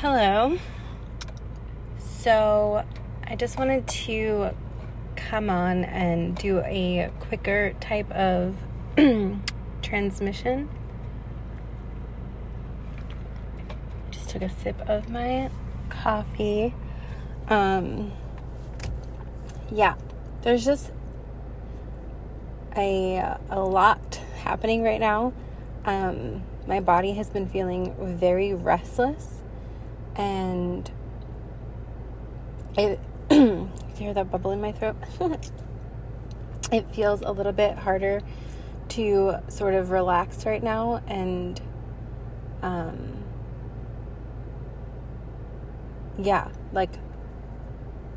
Hello. So I just wanted to come on and do a quicker type of transmission. Just took a sip of my coffee. There's just a lot happening right now. My body has been feeling very restless, and you hear that bubble in my throat? It feels a little bit harder to sort of relax right now, and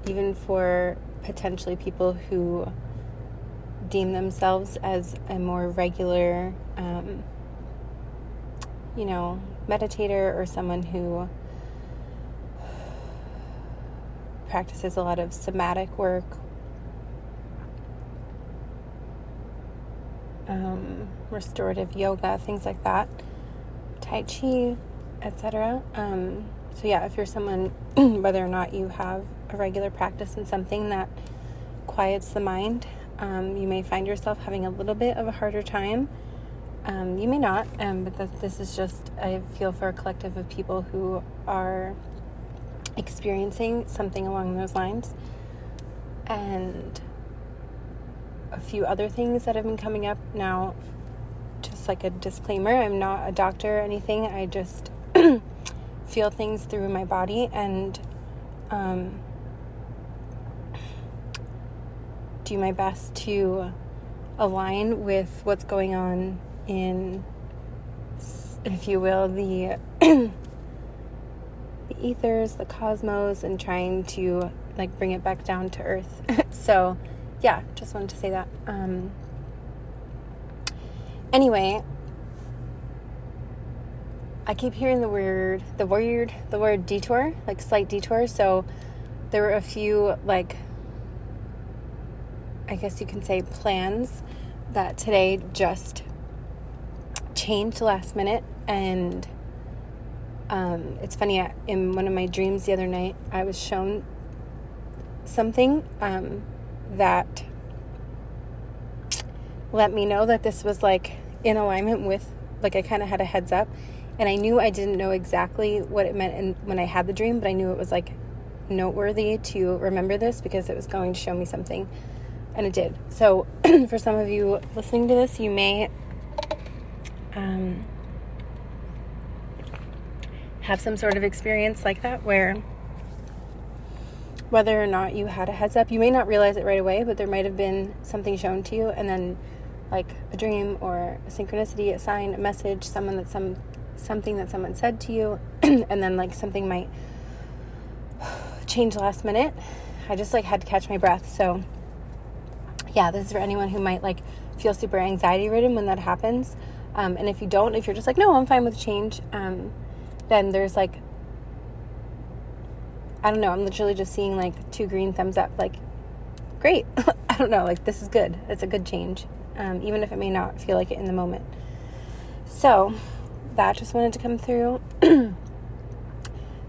even for potentially people who deem themselves as a more regular meditator, or someone who practices a lot of somatic work, restorative yoga, things like that, Tai Chi, etc. If you're someone, whether or not you have a regular practice in something that quiets the mind, you may find yourself having a little bit of a harder time. You may not, but this is just, I feel for a collective of people who are experiencing something along those lines. And a few other things that have been coming up now, just like a disclaimer, I'm not a doctor or anything. I just feel things through my body, and do my best to align with what's going on in, if you will, the ethers, the cosmos, and trying to bring it back down to earth. So just wanted to say that. Anyway, I keep hearing the word detour, slight detour. So there were a few, I guess you can say, plans that today just changed last minute. And it's funny, in one of my dreams the other night, I was shown something that let me know that this was in alignment with, I kind of had a heads up, and I knew I didn't know exactly what it meant when I had the dream, but I knew it was noteworthy to remember this, because it was going to show me something, and it did. So for some of you listening to this, you may have some sort of experience like that, where whether or not you had a heads up, you may not realize it right away, but there might have been something shown to you, and then a dream or a synchronicity, a sign, a message, something that someone said to you, and then something might change last minute. I just had to catch my breath. So this is for anyone who might feel super anxiety ridden when that happens. And if you don't, if you're just no, I'm fine with change, then there's I don't know, I'm literally just seeing 2 green thumbs up, great. I don't know, this is good. It's a good change, even if it may not feel like it in the moment. So that just wanted to come through.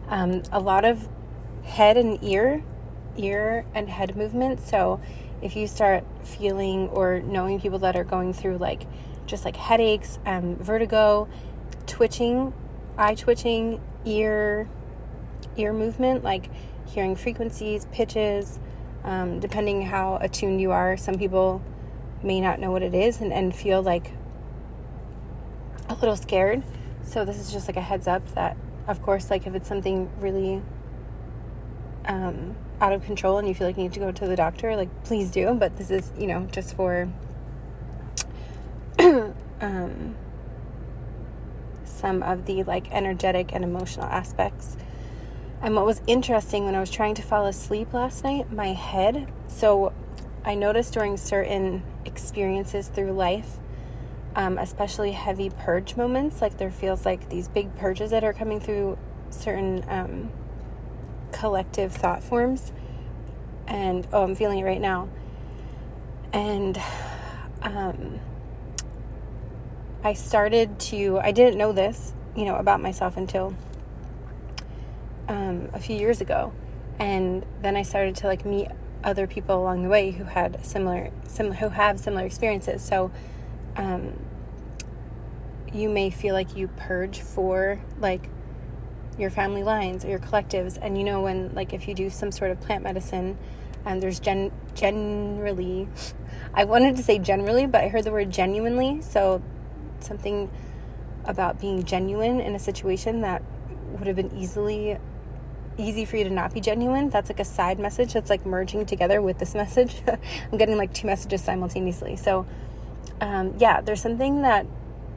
A lot of head and ear and head movement. So if you start feeling or knowing people that are going through just headaches, vertigo, twitching, eye twitching, ear movement, hearing frequencies, pitches, depending how attuned you are. Some people may not know what it is and feel a little scared. So this is just a heads up that, of course, if it's something really out of control and you feel you need to go to the doctor, please do. But this is, just for some of the energetic and emotional aspects. And what was interesting, when I was trying to fall asleep last night, my head, so I noticed during certain experiences through life, especially heavy purge moments, there feels these big purges that are coming through certain collective thought forms. And I'm feeling it right now. And I didn't know this, about myself until a few years ago. And then I started to like meet other people along the way who had who have similar experiences. So you may feel like you purge for like your family lines or your collectives. And you know, when like if you do some sort of plant medicine, there's generally, I wanted to say generally, but I heard the word genuinely. So something about being genuine in a situation that would have been easy for you to not be genuine. That's like a side message that's like merging together with this message. I'm getting like two messages simultaneously. So there's something that,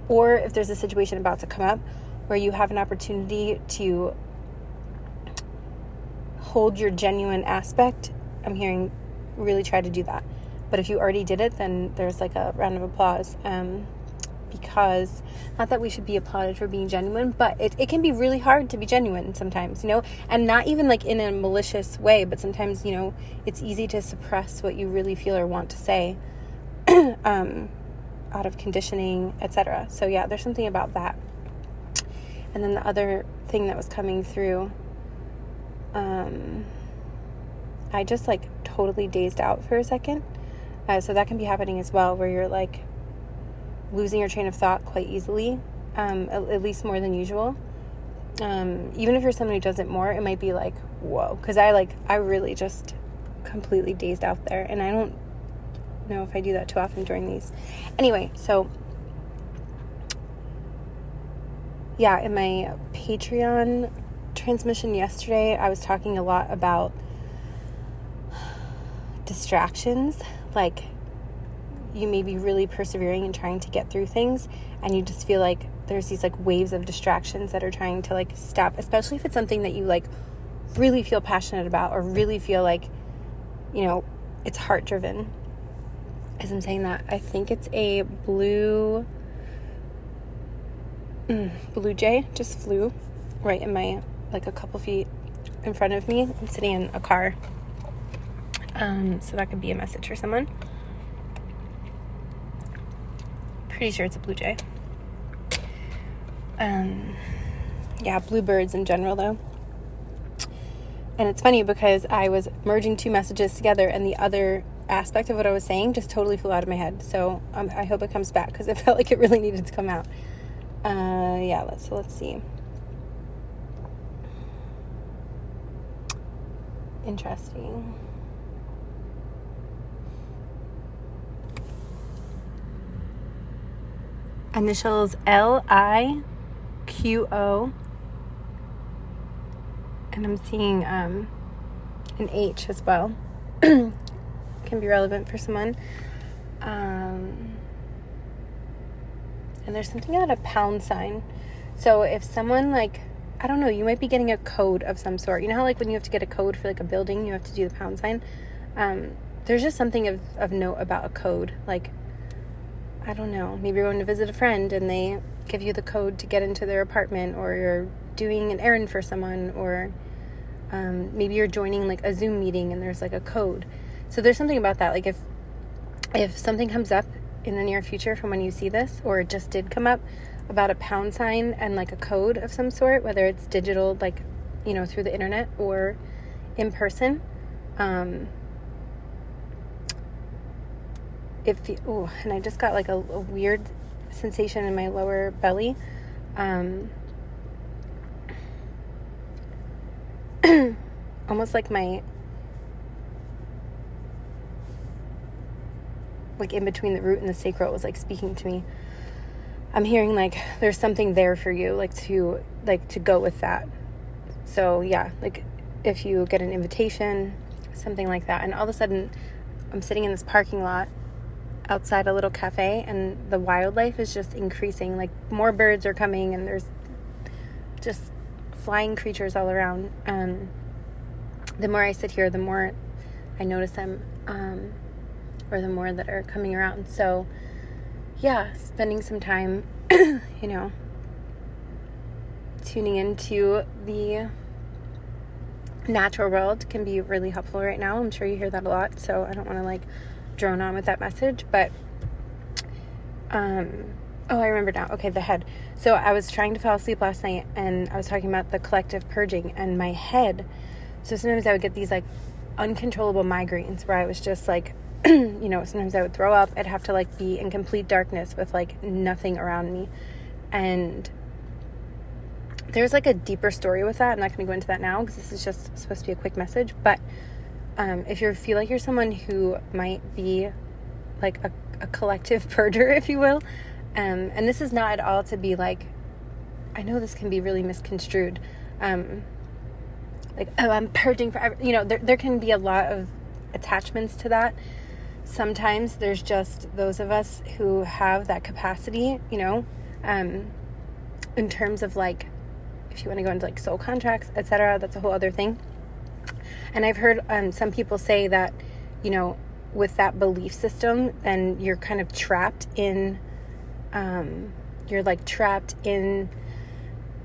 or if there's a situation about to come up where you have an opportunity to hold your genuine aspect, I'm hearing really try to do that. But if you already did it, then there's like a round of applause. Because not that we should be applauded for being genuine, but it can be really hard to be genuine sometimes, you know, and not even like in a malicious way, but sometimes, you know, it's easy to suppress what you really feel or want to say out of conditioning, etc. So yeah, there's something about that. And then the other thing that was coming through, I just like totally dazed out for a second. So that can be happening as well, where you're like losing your train of thought quite easily, at least more than usual. Even if you're someone who does it more, it might be like, whoa, because I really just completely dazed out there, and I don't know if I do that too often during these. Anyway, so yeah, in my Patreon transmission yesterday, I was talking a lot about distractions. Like, you may be really persevering and trying to get through things, and you just feel like there's these like waves of distractions that are trying to like stop, especially if it's something that you like really feel passionate about, or really feel like, you know, it's heart driven. As I'm saying that, I think it's a blue jay just flew right in my, like a couple feet in front of me. I'm sitting in a car. So that could be a message for someone. Pretty sure it's a blue jay. Yeah, bluebirds in general though. And it's funny because I was merging two messages together, and the other aspect of what I was saying just totally flew out of my head. So I hope it comes back, because it felt like it really needed to come out. Let's see. Interesting. Initials LIQO, and I'm seeing an H as well. Can be relevant for someone. And there's something about a pound sign. So if someone, like, I don't know, you might be getting a code of some sort. You know how like when you have to get a code for like a building, you have to do the pound sign? There's just something of note about a code. Like, I don't know, maybe you're going to visit a friend and they give you the code to get into their apartment, or you're doing an errand for someone, or maybe you're joining like a Zoom meeting and there's like a code. So there's something about that. Like if something comes up in the near future from when you see this, or it just did come up about a pound sign and like a code of some sort, whether it's digital, like, you know, through the internet or in person, and I just got like a weird sensation in my lower belly. Almost like my, like in between the root and the sacral was like speaking to me. I'm hearing like there's something there for you, like to go with that. So yeah, like if you get an invitation, something like that. And all of a sudden I'm sitting in this parking lot outside a little cafe, and the wildlife is just increasing. Like more birds are coming, and there's just flying creatures all around. The more I sit here, the more I notice them, or the more that are coming around. So yeah, spending some time, you know, tuning into the natural world can be really helpful right now. I'm sure you hear that a lot, so I don't want to like drone on with that message, but Oh, I remember now. Okay, the head. So I was trying to fall asleep last night, and I was talking about the collective purging, and my head. So sometimes I would get these like uncontrollable migraines where I was just like, sometimes I would throw up. I'd have to like be in complete darkness with like nothing around me. And there's like a deeper story with that. I'm not going to go into that now because this is just supposed to be a quick message. But if you feel like you're someone who might be like a collective purger, if you will, and this is not at all to be like, I know this can be really misconstrued, like, oh, I'm purging forever. There can be a lot of attachments to that. Sometimes there's just those of us who have that capacity, in terms of like, if you want to go into like soul contracts, etc., that's a whole other thing. And I've heard some people say that, with that belief system, then you're kind of trapped in,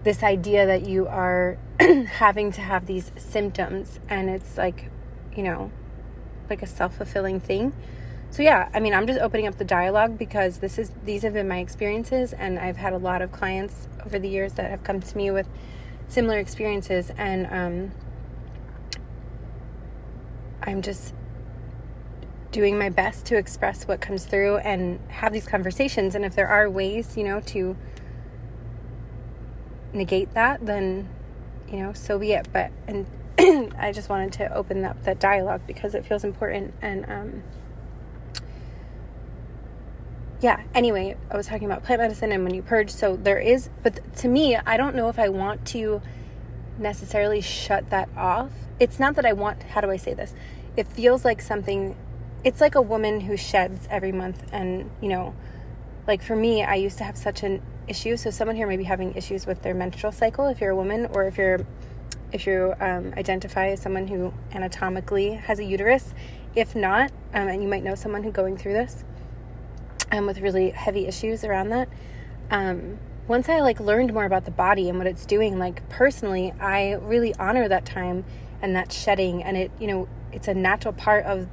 this idea that you are having to have these symptoms, and it's like, like a self-fulfilling thing. So yeah, I mean, I'm just opening up the dialogue because these have been my experiences, and I've had a lot of clients over the years that have come to me with similar experiences, and I'm just doing my best to express what comes through and have these conversations. And if there are ways, to negate that, then, so be it. But, and I just wanted to open up that dialogue because it feels important. And, yeah, anyway, I was talking about plant medicine and when you purge. So there is, but to me, I don't know if I want to necessarily shut that off. It's not that I want, how do I say this? It feels like something, it's like a woman who sheds every month. And, like for me, I used to have such an issue. So someone here may be having issues with their menstrual cycle if you're a woman, or if you identify as someone who anatomically has a uterus. If not, and you might know someone who's going through this, with really heavy issues around that. Once I like learned more about the body and what it's doing, like personally, I really honor that time and that shedding. And it, it's a natural part of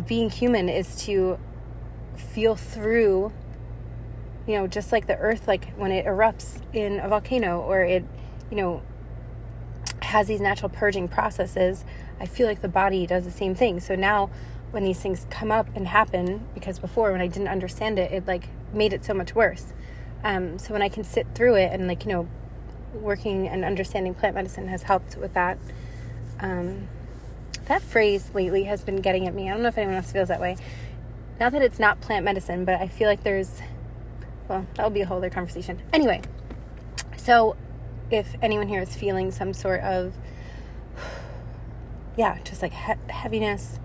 being human, is to feel through, just like the earth, like when it erupts in a volcano, or it, has these natural purging processes. I feel like the body does the same thing. So now when these things come up and happen, because before when I didn't understand it, it like made it so much worse. So when I can sit through it and like, working and understanding plant medicine has helped with that. That phrase lately has been getting at me. I don't know if anyone else feels that way. Not that it's not plant medicine, but I feel like that will be a whole other conversation. Anyway, so if anyone here is feeling some sort of, just like heaviness,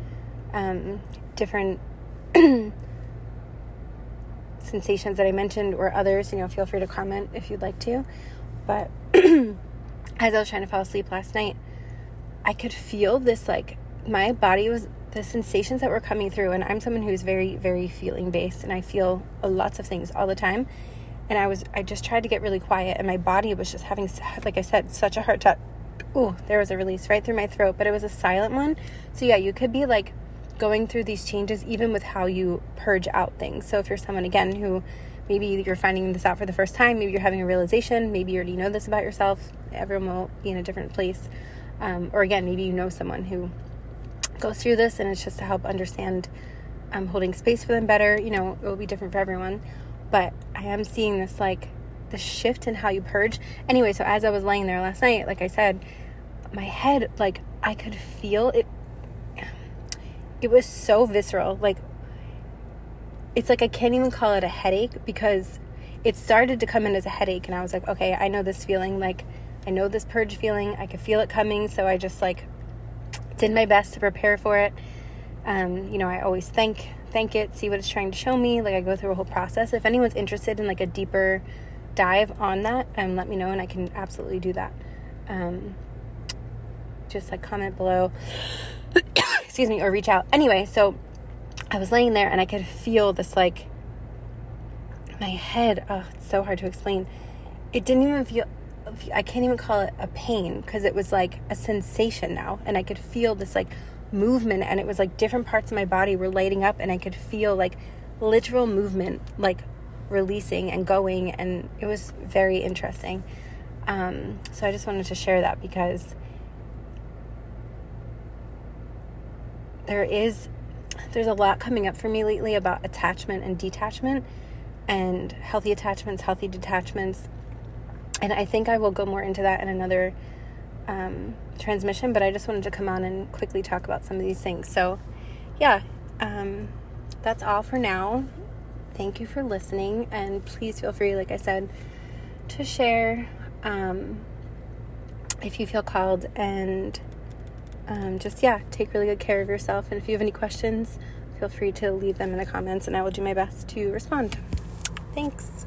different sensations that I mentioned, or others, feel free to comment if you'd like to. But as I was trying to fall asleep last night, I could feel this, like my body was, the sensations that were coming through. And I'm someone who's very, very feeling based, and I feel lots of things all the time. And I just tried to get really quiet, and my body was just having, like I said, such a hard time. Ooh, there was a release right through my throat, but it was a silent one. So yeah, you could be like going through these changes even with how you purge out things. So if you're someone, again, who maybe you're finding this out for the first time, maybe you're having a realization, maybe you already know this about yourself, everyone will be in a different place. Or again, maybe you know someone who goes through this, and it's just to help understand holding space for them better. It will be different for everyone. But I am seeing this, like, the shift in how you purge. Anyway, so as I was laying there last night, like I said, my head, like, I could feel it. It was so visceral. Like, it's like I can't even call it a headache, because it started to come in as a headache. And I was like, okay, I know this feeling. Like, I know this purge feeling. I could feel it coming. So I just, like, did my best to prepare for it. I always thank it, see what it's trying to show me. Like, I go through a whole process. If anyone's interested in like a deeper dive on that, let me know, and I can absolutely do that. Just like comment below, excuse me, or reach out. Anyway, so I was laying there and I could feel this, like, my head, it's so hard to explain. It didn't even feel, I can't even call it a pain, because it was like a sensation now, and I could feel this like movement, and it was like different parts of my body were lighting up, and I could feel like literal movement, like releasing and going, and it was very interesting. So I just wanted to share that because there's a lot coming up for me lately about attachment and detachment, and healthy attachments, healthy detachments. And I think I will go more into that in another transmission, but I just wanted to come on and quickly talk about some of these things. So yeah, that's all for now. Thank you for listening, and please feel free, like I said, to share if you feel called, and just take really good care of yourself. And if you have any questions, feel free to leave them in the comments, and I will do my best to respond. Thanks.